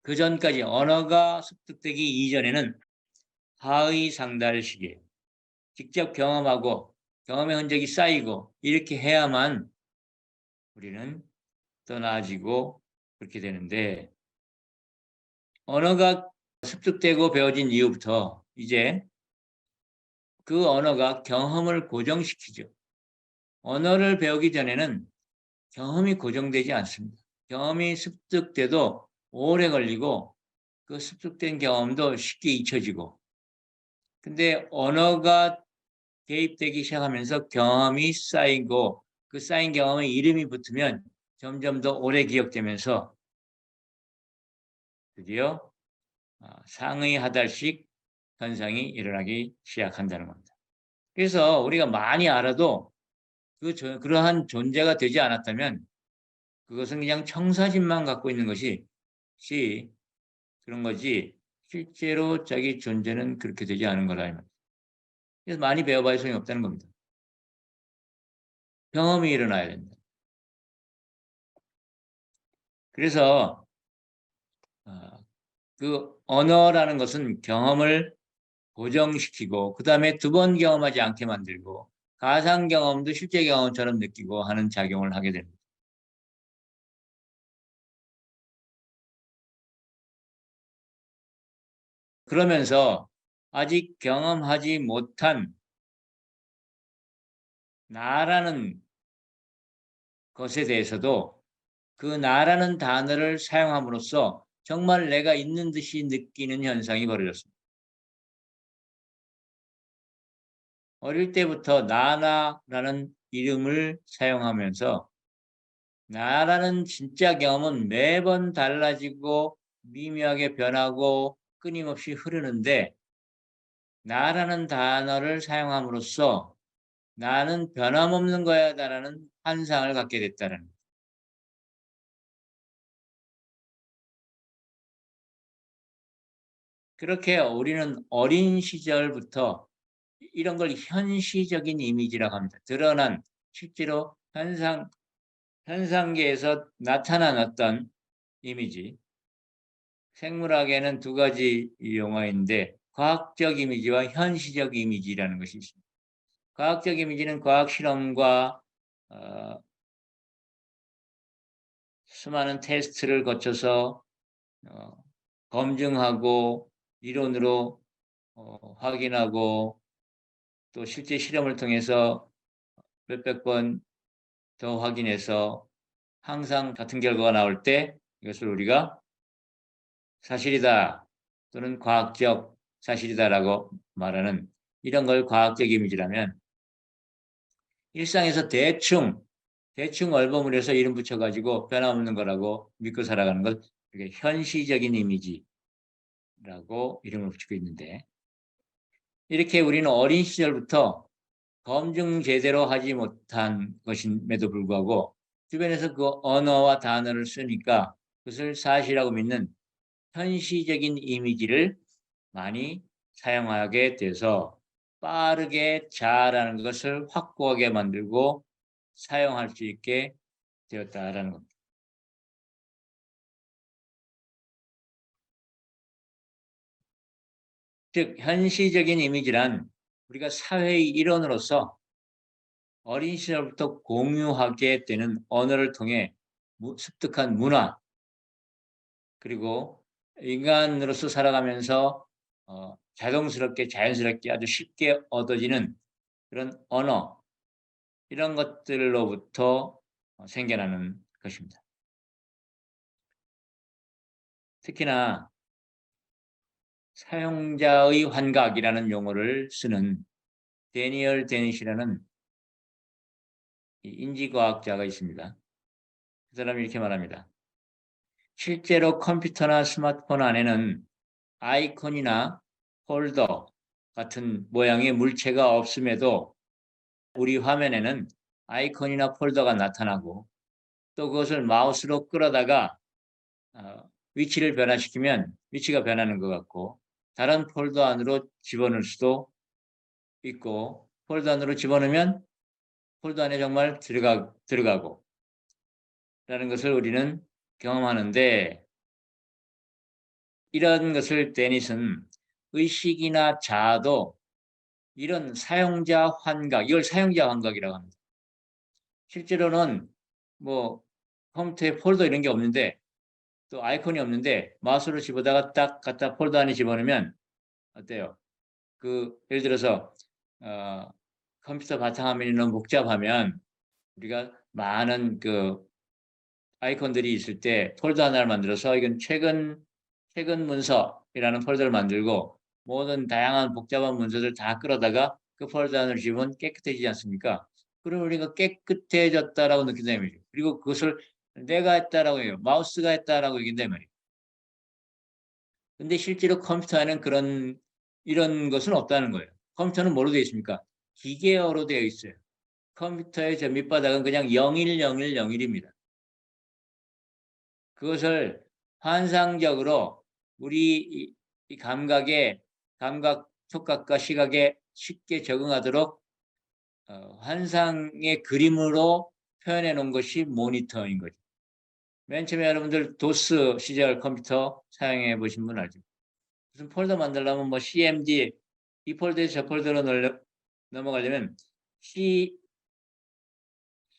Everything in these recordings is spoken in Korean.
그 전까지 언어가 습득되기 이전에는 하의 상달 시기예요. 직접 경험하고 경험의 흔적이 쌓이고 이렇게 해야만 우리는 더 나아지고 그렇게 되는데, 언어가 습득되고 배워진 이후부터 이제 그 언어가 경험을 고정시키죠. 언어를 배우기 전에는 경험이 고정되지 않습니다. 경험이 습득돼도 오래 걸리고 그 습득된 경험도 쉽게 잊혀지고, 근데 언어가 개입되기 시작하면서 경험이 쌓이고 그 쌓인 경험에 이름이 붙으면 점점 더 오래 기억되면서 드디어 상의하달식 현상이 일어나기 시작한다는 겁니다. 그래서 우리가 많이 알아도 그러한 존재가 되지 않았다면 그것은 그냥 청사진만 갖고 있는 것이 그런 거지, 실제로 자기 존재는 그렇게 되지 않은 거라. 이 말이에요. 그래서 많이 배워봐야 소용이 없다는 겁니다. 경험이 일어나야 된다. 그래서 그 언어라는 것은 경험을 고정시키고 그 다음에 두 번 경험하지 않게 만들고 가상 경험도 실제 경험처럼 느끼고 하는 작용을 하게 됩니다. 그러면서 아직 경험하지 못한 나라는 것에 대해서도 그 나라는 단어를 사용함으로써 정말 내가 있는 듯이 느끼는 현상이 벌어졌습니다. 어릴 때부터 나라는 이름을 사용하면서 나라는 진짜 경험은 매번 달라지고 미묘하게 변하고 끊임없이 흐르는데, 나라는 단어를 사용함으로써 나는 변함없는 거야다라는 환상을 갖게 됐다는. 그렇게 우리는 어린 시절부터 이런 걸 현시적인 이미지라고 합니다. 드러난 실제로 현상계에서 나타난 어떤 이미지. 생물학에는 두 가지 용어인데 과학적 이미지와 현시적 이미지라는 것이 있습니다. 과학적 이미지는 과학 실험과 어, 수많은 테스트를 거쳐서 어, 검증하고 이론으로 확인하고 또 실제 실험을 통해서 몇백 번 더 확인해서 항상 같은 결과가 나올 때 이것을 우리가 사실이다 또는 과학적 사실이다라고 말하는, 이런 걸 과학적 이미지라면, 일상에서 대충 얼버무려서 이름 붙여가지고 변함없는 거라고 믿고 살아가는 것, 이게 현시적인 이미지라고 이름을 붙이고 있는데, 이렇게 우리는 어린 시절부터 검증 제대로 하지 못한 것임에도 불구하고 주변에서 그 언어와 단어를 쓰니까 그것을 사실이라고 믿는 현시적인 이미지를 많이 사용하게 돼서 빠르게 자라는 것을 확고하게 만들고 사용할 수 있게 되었다라는 겁니다. 즉 현시적인 이미지란 우리가 사회의 일원으로서 어린 시절부터 공유하게 되는 언어를 통해 습득한 문화, 그리고 인간으로서 살아가면서 자동스럽게 자연스럽게 아주 쉽게 얻어지는 그런 언어, 이런 것들로부터 생겨나는 것입니다. 특히나 사용자의 환각이라는 용어를 쓰는 데니얼 데니시라는 인지과학자가 있습니다. 그 사람이 이렇게 말합니다. 실제로 컴퓨터나 스마트폰 안에는 아이콘이나 폴더 같은 모양의 물체가 없음에도 우리 화면에는 아이콘이나 폴더가 나타나고 또 그것을 마우스로 끌어다가 위치를 변화시키면 위치가 변하는 것 같고, 다른 폴더 안으로 집어넣을 수도 있고, 폴더 안으로 집어넣으면 폴더 안에 정말 들어가고 라는 것을 우리는 경험하는데, 이런 것을 데니슨 의식이나 자아도 이런 사용자 환각, 이걸 사용자 환각이라고 합니다. 실제로는 뭐 컴퓨터에 폴더 이런 게 없는데 또 아이콘이 없는데 마우스로 집어다가 딱 갖다 폴더 안에 집어넣으면 어때요? 그 예를 들어서 어, 컴퓨터 바탕화면이 너무 복잡하면 우리가 많은 그 아이콘들이 있을 때 폴더 하나를 만들어서 이건 최근 문서이라는 폴더를 만들고 모든 다양한 복잡한 문서들 다 끌어다가 그 폴더 안을 집으면 깨끗해지지 않습니까? 그럼 우리가 깨끗해졌다라고 느낀다는 말이죠. 그리고 그것을 내가 했다라고 해요. 마우스가 했다라고 얘기한단 말이에요. 근데 실제로 컴퓨터에는 이런 것은 없다는 거예요. 컴퓨터는 뭐로 되어 있습니까? 기계어로 되어 있어요. 컴퓨터의 저 밑바닥은 그냥 010101입니다. 그것을 환상적으로 우리 이 감각에 감각 촉각과 시각에 쉽게 적응하도록 환상의 그림으로 표현해 놓은 것이 모니터인 거죠. 맨 처음에 여러분들 도스 시절 컴퓨터 사용해 보신 분 알죠? 무슨 폴더 만들려면 뭐 CMD 이 폴더에서 저 폴더로 넘어가려면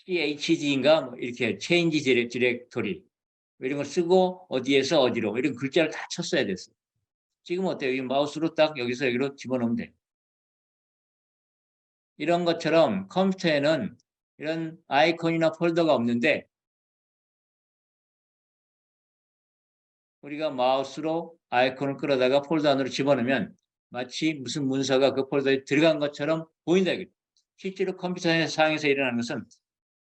CHD인가 뭐 이렇게 체인지 디렉토리 이런 걸 쓰고 어디에서 어디로 이런 글자를 다 쳤어야 됐어요. 지금 어때요? 이 마우스로 딱 여기서 여기로 집어넣으면 돼. 이런 것처럼 컴퓨터에는 이런 아이콘이나 폴더가 없는데 우리가 마우스로 아이콘을 끌어다가 폴더 안으로 집어넣으면 마치 무슨 문서가 그 폴더에 들어간 것처럼 보인다. 실제로 컴퓨터 상에서 일어나는 것은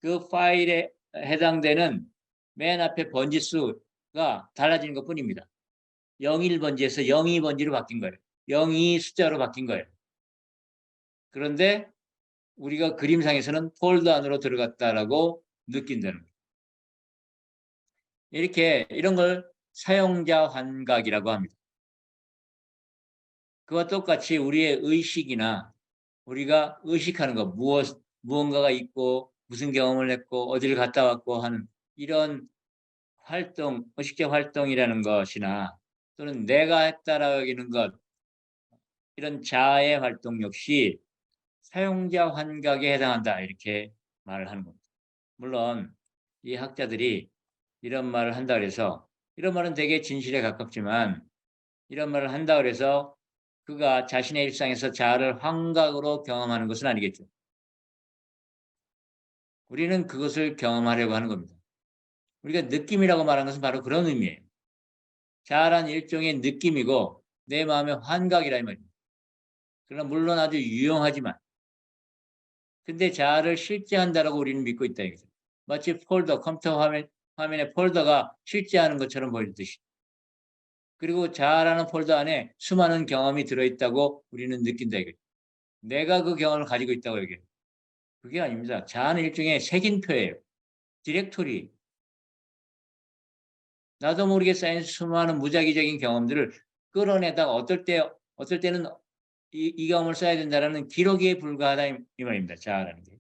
그 파일에 해당되는 맨 앞에 번지 수가 달라지는 것 뿐입니다. 01번지에서 02번지로 바뀐 거예요. 02 숫자로 바뀐 거예요. 그런데 우리가 그림상에서는 폴더 안으로 들어갔다라고 느낀다는 거예요. 이렇게 이런 걸 사용자 환각이라고 합니다. 그와 똑같이 우리의 의식이나 우리가 의식하는 것, 무언가가 있고 무슨 경험을 했고 어디를 갔다 왔고 하는 이런 활동, 의식적 활동이라는 것이나 또는 내가 했다라고 여기는 것, 이런 자아의 활동 역시 사용자 환각에 해당한다 이렇게 말을 하는 겁니다. 물론 이 학자들이 이런 말을 한다 그래서 이런 말은 되게 진실에 가깝지만 이런 말을 한다 그래서 그가 자신의 일상에서 자아를 환각으로 경험하는 것은 아니겠죠. 우리는 그것을 경험하려고 하는 겁니다. 우리가 느낌이라고 말하는 것은 바로 그런 의미예요. 자아란 일종의 느낌이고 내 마음의 환각이라 이 말입니다. 그러나 물론 아주 유용하지만 근데 자아를 실제한다라고 우리는 믿고 있다 이거죠. 마치 폴더, 컴퓨터 화면에 폴더가 실제하는 것처럼 보이듯이. 그리고 자아라는 폴더 안에 수많은 경험이 들어있다고 우리는 느낀다 이거죠. 내가 그 경험을 가지고 있다고 얘기해요. 그게 아닙니다. 자아는 일종의 색인표예요. 디렉토리. 나도 모르게 쌓인 수많은 무작위적인 경험들을 끌어내다가 어떨 때는 이 경험을 써야 된다라는 기록에 불과하다 이 말입니다. 자아라는 게.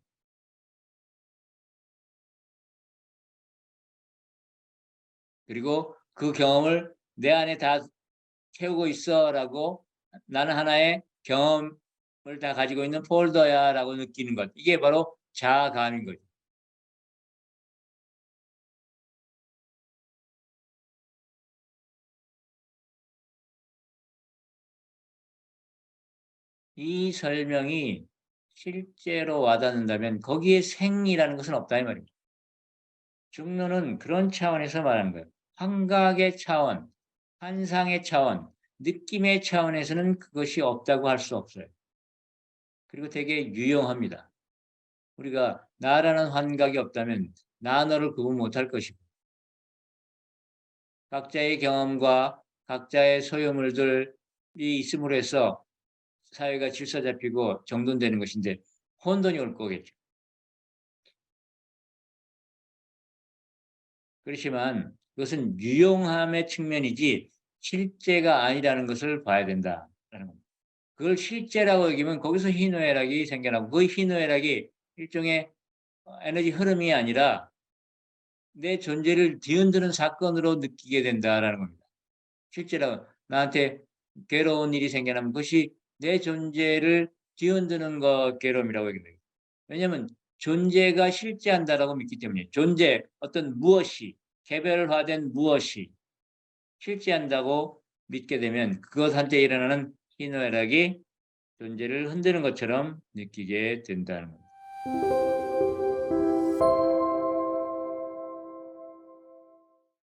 그리고 그 경험을 내 안에 다 채우고 있어라고 나는 하나의 경험을 다 가지고 있는 폴더야라고 느끼는 것. 이게 바로 자아감인 거죠. 이 설명이 실제로 와닿는다면 거기에 생이라는 것은 없다 이 말입니다. 중론은 그런 차원에서 말하는 거예요. 환각의 차원, 환상의 차원, 느낌의 차원에서는 그것이 없다고 할 수 없어요. 그리고 되게 유용합니다. 우리가 나라는 환각이 없다면 나 너를 구분 못할 것이고 각자의 경험과 각자의 소유물들이 있음으로 해서 사회가 질서 잡히고 정돈되는 것인데 혼돈이 올 거겠죠. 그렇지만 그것은 유용함의 측면이지 실제가 아니라는 것을 봐야 된다라는 겁니다. 그걸 실제라고 여기면 거기서 희노애락이 생겨나고 그 희노애락이 일종의 에너지 흐름이 아니라 내 존재를 뒤흔드는 사건으로 느끼게 된다라는 겁니다. 실제로 나한테 괴로운 일이 생겨나면 그것이 내 존재를 뒤흔드는 거 괴로움이라고 얘기해요. 왜냐하면 존재가 실제한다라고 믿기 때문에 존재 어떤 무엇이 개별화된 무엇이 실제한다고 믿게 되면 그것한테 일어나는 희노애락이 존재를 흔드는 것처럼 느끼게 된다는 겁니다.